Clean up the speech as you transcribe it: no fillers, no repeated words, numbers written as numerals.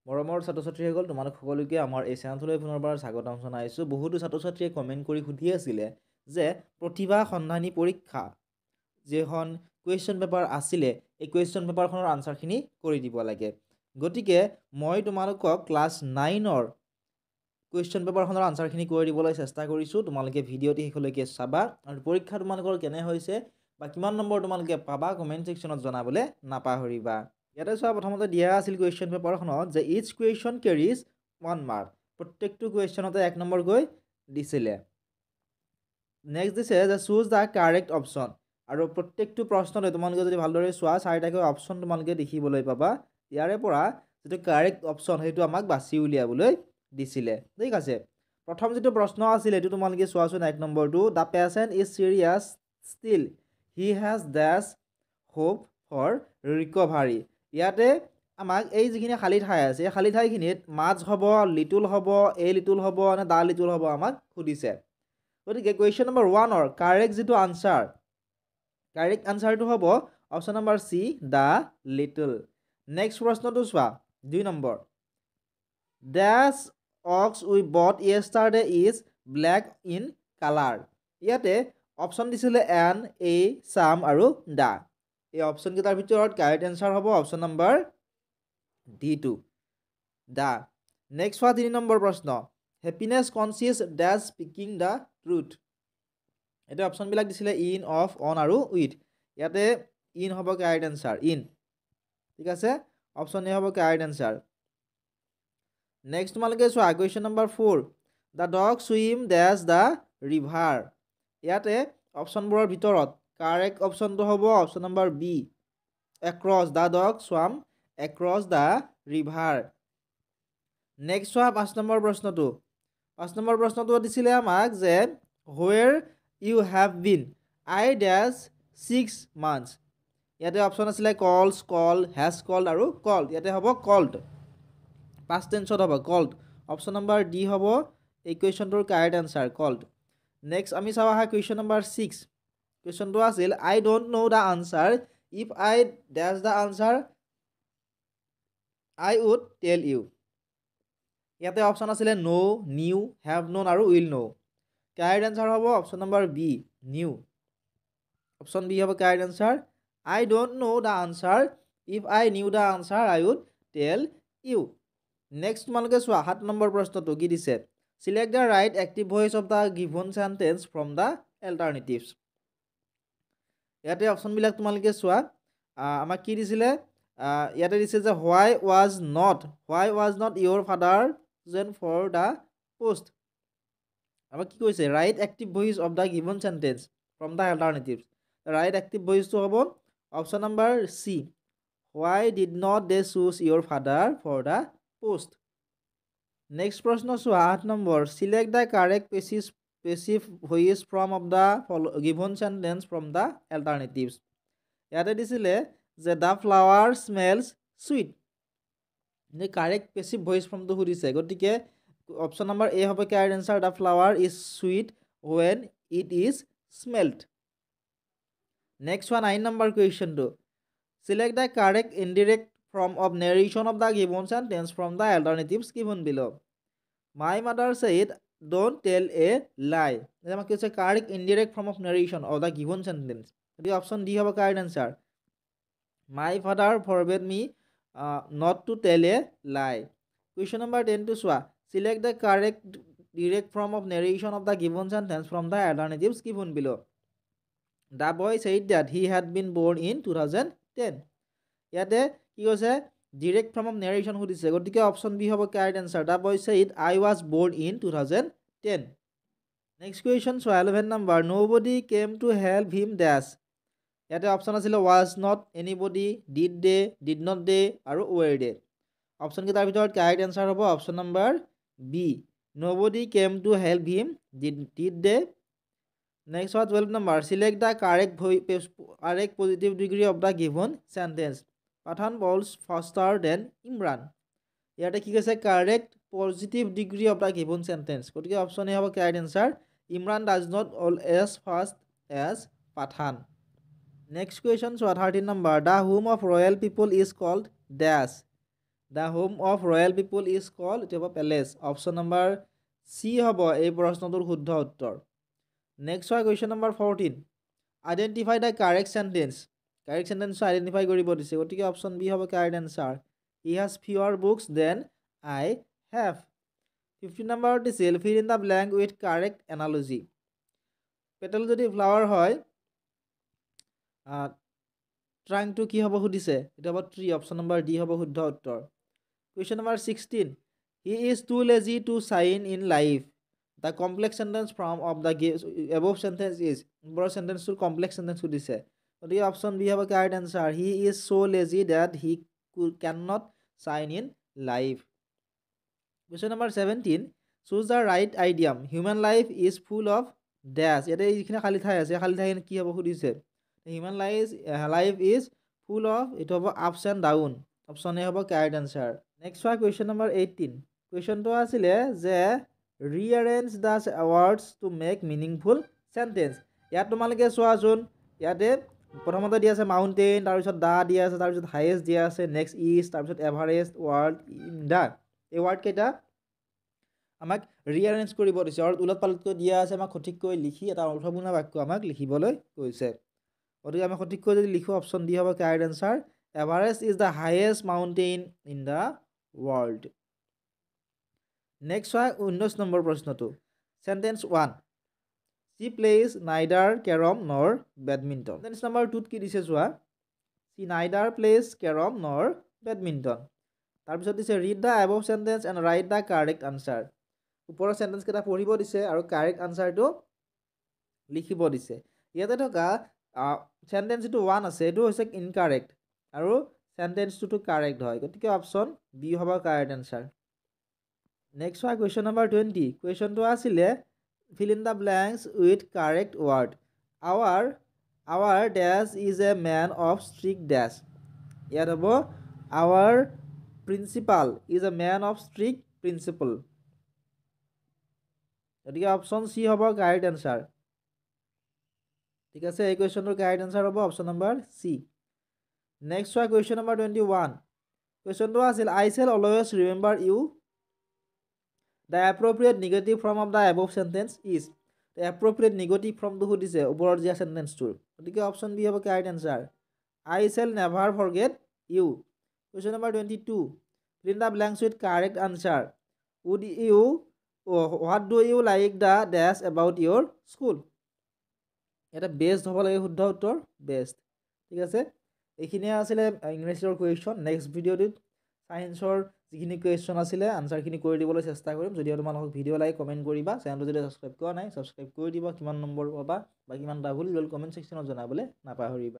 মৰমৰ ছাত্ৰ-ছাত্ৰীসকল তোমালোক সকলোকে আমাৰ এই চেনেলটোলৈ পুনৰবাৰ স্বাগতম জনাইছোঁ। বহুতো ছাত্ৰ-ছাত্ৰীয়ে কমেণ্ট কৰি সুধি আছিলে যে প্ৰতিভা সন্ধানী পৰীক্ষা যিখন কুৱেশ্যন পেপাৰ আছিলে এই কুৱেশ্যন পেপাৰখনৰ আনচাৰখিনি কৰি দিব লাগে। গতিকে মই তোমালোকক ক্লাছ 9ৰ কুৱেশ্যন পেপাৰখনৰ আনচাৰখিনি কৰি দিবলৈ চেষ্টা কৰিছোঁ। তোমালোকে ভিডিঅ'টি শেষলৈকে চাবা আৰু পৰীক্ষা তোমালোকৰ কেনে হৈছে বা কিমান নম্বৰ তোমালোকে পাবা কমেণ্ট ছেকশ্যনত জনাবলৈ নাপাহৰিবা। ইয়াতে চোৱা প্ৰথমতে দিয়া আছিল কুৱেশ্যন পেপাৰখনত যে ইচ কুৱেশ্যন কেৰিজ 1 মাৰ্ক। প্ৰত্যেকটো কুৱেশ্যনতে 1 নম্বৰ গৈ দিছিলে। নেক্সট দিছে যে চুজ দ্য কাৰেক্ট অপশ্যন আৰু প্ৰত্যেকটো প্ৰশ্নতে তোমালোকে যদি ভালদৰে চোৱা 4টাকৈ অপশ্যন তোমালোকে দেখিবলৈ পাবা। ইয়াৰে পৰা যিটো কাৰেক্ট অপশ্যন সেইটো আমাক বাছি উলিয়াবলৈ দিছিলে। ঠিক আছে, প্ৰথম যিটো প্ৰশ্ন আছিল এইটো তোমালোকে চোৱাচোন 1 নম্বৰটো the patient is serious still he has ডেছ হোপ ফৰ ৰিকভাৰী। ইয়াতে আমাক এই যিখিনি খালী ঠাই আছে এই খালী ঠাইখিনিত মাছ হ'ব, লিটল হ'ব, এ লিটল হ'ব নে দা লিটল হ'ব আমাক সুধিছে। গতিকে কুৱেশ্যন নম্বৰ 1ৰ কাৰেক্ট যিটো আনচাৰ কাৰেক্ট আনচাৰটো হ'ব option number C the little. Next প্ৰশ্নটো চোৱা 2 number dash ox we bought yesterday is black in colour. ইয়াতে অপশ্যন দিছিলে এন, এ, চাম আৰু দা। এই অপশ্যনকেইটাৰ ভিতৰত কাৰেক্ট এনচাৰ হ'ব option number D2 the. Next হোৱা 3 নম্বৰ প্ৰশ্ন happiness conscious dash speaking the truth. এতিয়া অপশ্যনবিলাক দিছিলে ইন, অফ, অন আৰু উইথ। ইয়াতে ইন হ'ব কাৰেক্ট এনচাৰ, ইন। ঠিক আছে, অপশ্যন এ হ'ব কাৰেক্ট এনচাৰ। নেক্সট তোমালোকে চোৱা question number 4 the dog swim dash the river. ইয়াতে অপশ্যনবোৰৰ ভিতৰত কাৰেক্ট অপশ্যনটো হ'ব option number B across the dog swam across the river. Next চোৱা 5 নম্বৰ প্ৰশ্নটো। 5 নম্বৰ প্ৰশ্নটো দিছিলে আমাক যে where you have been I dash 6 months. ইয়াতে অপশ্যন আছিলে কলছ, কল, হেজ কল্ড আৰু কল্ড। ইয়াতে হ'ব কল্ড, পাষ্ট টেন্সত হ'ব কল্ড। অপশ্যন নম্বৰ ডি হ'ব এই কুৱেশ্যনটোৰ কাৰেক্ট এনচাৰ কল্ড। নেক্সট আমি চাওঁ আহা কুৱেশ্যন নম্বৰ 6। কুৱেশ্যনটো আছিল I don't know' the answer if I dash the answer I would tell you. ইয়াতে অপশ্যন আছিলে ন', নিউ, হেভ ন'ন আৰু উইল ন'। কাৰেক্ট এনচাৰ হ'ব option number B knew. Option B হ'ব correct answer I don't know' the answer if I knew the answer I would tell you. Next তোমালোকে চোৱা 7 number প্ৰশ্নটো কি দিছে select the right active voice of the given sentence from the alternatives. ইয়াতে অপশ্যনবিলাক তোমালোকে চোৱা আমাক কি দিছিলে ইয়াতে দিছে যে why was not your father chosen for the post. আমাক কি কৈছে right active voice of the given sentence from the alternatives. Right active ভইচটো হ'ব option number C why did not they choose your father for the post. Next প্ৰশ্ন চোৱা 8 number select the correct passive voice from of the given sentence from the alternatives. ইয়াতে দিছিলে যে the flower smells sweet. Correct passive voice ফ্ৰমটো সুধিছে, গতিকে option number A হ'ব correct answer the flower is sweet when it is smelled. Next হোৱা 9 number কুৱেশ্যনটো select the correct indirect form of narration of the given sentence from the alternatives given below'. My mother said don't tell a lie. আমাক কৈছে correct indirect form of narration of the given sentence. গতিকে option D হ'ব correct answer my father forbade me not to টেল a lie. Question number 10 টো চোৱা select the correct direct form of narration of the given sentence from the alternatives given below'. The boy said that he had been born in 2010। ইয়াতে কি কৈছে direct form of narration সুধিছে, গতিকে option B হ'ব correct answer the boy said I was born in 2010। Next question চোৱা 11 number nobody came to help him dash. ইয়াতে option আছিলে was not, anybody, did they, did not they আৰু were they. অপশ্যনকেইটাৰ ভিতৰত correct answer হ'ব option number B nobody came to help him did they. Next হোৱা 12 number select the correct positive degree of the given sentence Pathan bowls faster than Imran. ইয়াতে কি কৈছে correct positive degree of the given sentence, গতিকে option A হ'ব correct answer Imran does not bowl as fast as Pathan. Next question চোৱা 13 number the home of royal people is called dash. The home of royal people is called এইটো হ'ব palace option number C হ'ব এই প্ৰশ্নটোৰ শুদ্ধ উত্তৰ next হয় question number 14 identify the correct sentence identify কৰিব দিছে গতিকে অপশ্যন বি হ'ব correct answer he has fewer books than I have 15 নম্বৰত দিছিল fill in the blank with correct analogy petal যদি ফ্লাৱাৰ হয় ট্ৰাংটো কি হ'ব সুধিছে এইটো হ'ব ট্ৰী অপশ্যন নম্বৰ ডি হ'ব শুদ্ধ উত্তৰ question number 16 he is too lazy to shine in life the complex sentence form of the above sentence is ওপৰৰ চেণ্টেন্সটোৰ কমপ্লেক্স চেণ্টেন্স সুধিছে গতিকে অপশ্যন বি হ'ব correct answer he is so' lazy that he can not shine in life question number 17 choose the right idiom human life is full of dash ইয়াতে যিখিনি খালী ঠাই আছে খালী ঠাইখিনি কি হ'ব সুধিছে human life is full of এইটো হ'ব ups and down option A হ'ব কাৰেক্ট এনচাৰ নেক্সট হয় কুৱেশ্যন নম্বৰ 18 কুৱেশ্যনটো আছিলে যে rearrange the words to make meaningful sentence ইয়াত তোমালোকে চোৱাচোন ইয়াতে প্ৰথমতে দিয়া আছে মাউণ্টেইন তাৰপিছত দা দিয়া আছে তাৰপিছত হাইয়েষ্ট দিয়া আছে নেক্সট ইজ তাৰপিছত এভাৰেষ্ট ৱৰ্ল্ড ইন দা এই ৱৰ্ডকেইটা আমাক ৰিএৰেঞ্জ কৰিব দিছে আৰু উলট পালটকৈ দিয়া আছে আমাক সঠিককৈ লিখি এটা অৰ্থপূৰ্ণ বাক্য আমাক লিখিবলৈ কৈছে গতিকে আমি সঠিককৈ যদি লিখোঁ অপশ্যন ডি হ'ব correct answer Everest is the highest mountain in the world next হয় 19 নম্বৰ প্ৰশ্নটো sentence 1 C plays neither carrom nor badminton sentence number 2ত কি দিছে চোৱা C neither plays carrom nor badminton তাৰপিছত দিছে read the above sentence and write the correct answer ওপৰৰ চেণ্টেন্সকেইটা পঢ়িব দিছে আৰু কাৰেক্ট আনচাৰটো লিখিব দিছে ইয়াতে থকা চেণ্টেন্স যিটো 1 আছে এইটো হৈছে ইনকাৰেক্ট আৰু চেণ্টেন্স 2টো কাৰেক্ট হয় গতিকে অপশ্যন বি হ'ব কাৰেক্ট এনচাৰ নেক্সট হয় কুৱেশ্যন নম্বৰ 20 কুৱেশ্যনটো আছিলে fill in the blanks with correct word our dash is a man of strict dash ইয়াত হ'ব our principal is a man of strict principle গতিকে option C হ'ব correct answer ঠিক আছে এই কুৱেশ্যনটোৰ কাৰেক্ট এনচাৰ হ'ব অপশ্যন নম্বৰ চি নেক্সট হয় কুৱেশ্যন নম্বৰ 21 কুৱেশ্যনটো আছিল I shall always remember you the appropriate negative form of the above sentence is the appropriate negative form to সুধিছে ওপৰৰ দিয়া চেণ্টেন্সটোৰ গতিকে অপশ্যন বি হ'ব correct answer I shall never forget you question number 22 fill in the blanks with correct answer what do you like the dash about your school এটা best হ'ব লাগে শুদ্ধ উত্তৰ বেষ্ট ঠিক আছে এইখিনিয়ে আছিলে ইংলিছৰ কুৱেশ্যন নেক্সট ভিডিঅ'টোত সায়েন্সৰ যিখিনি কুৱেশ্যন আছিলে আনচাৰখিনি কৰি দিবলৈ চেষ্টা কৰিম যদি তোমালোকক ভিডিঅ' লাগে কমেণ্ট কৰিবা চেনেলটো যদি ছাবস্ক্ৰাইব কৰা নাই ছাবস্ক্ৰাইব কৰি দিবা কিমান নম্বৰ পাবা বা কিমানটা ভুল গ'ল কমেণ্ট ছেকশ্যনত জনাবলৈ নাপাহৰিবা